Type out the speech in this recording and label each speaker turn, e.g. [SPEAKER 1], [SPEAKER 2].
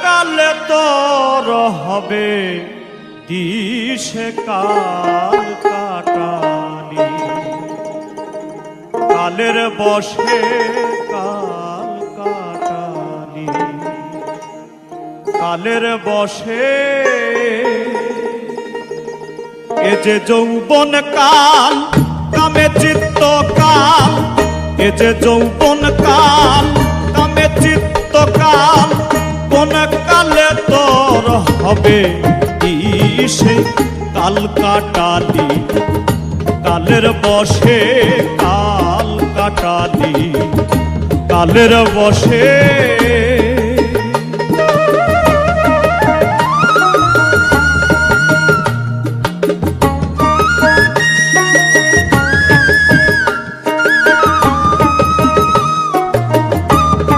[SPEAKER 1] কালে তোর হবে দিশে কাল কাটালি, কালের বশে কাল কাটালি, কালের বশে এ যে যৌবন কাল কামে চিত্ত কাল, এ যে যৌবন কাল কামে চিত্ত কাল, কোন কালে তোর হবে দিশে কাল কাটালি, কালের বশে কাল কাটালি, কালের বশে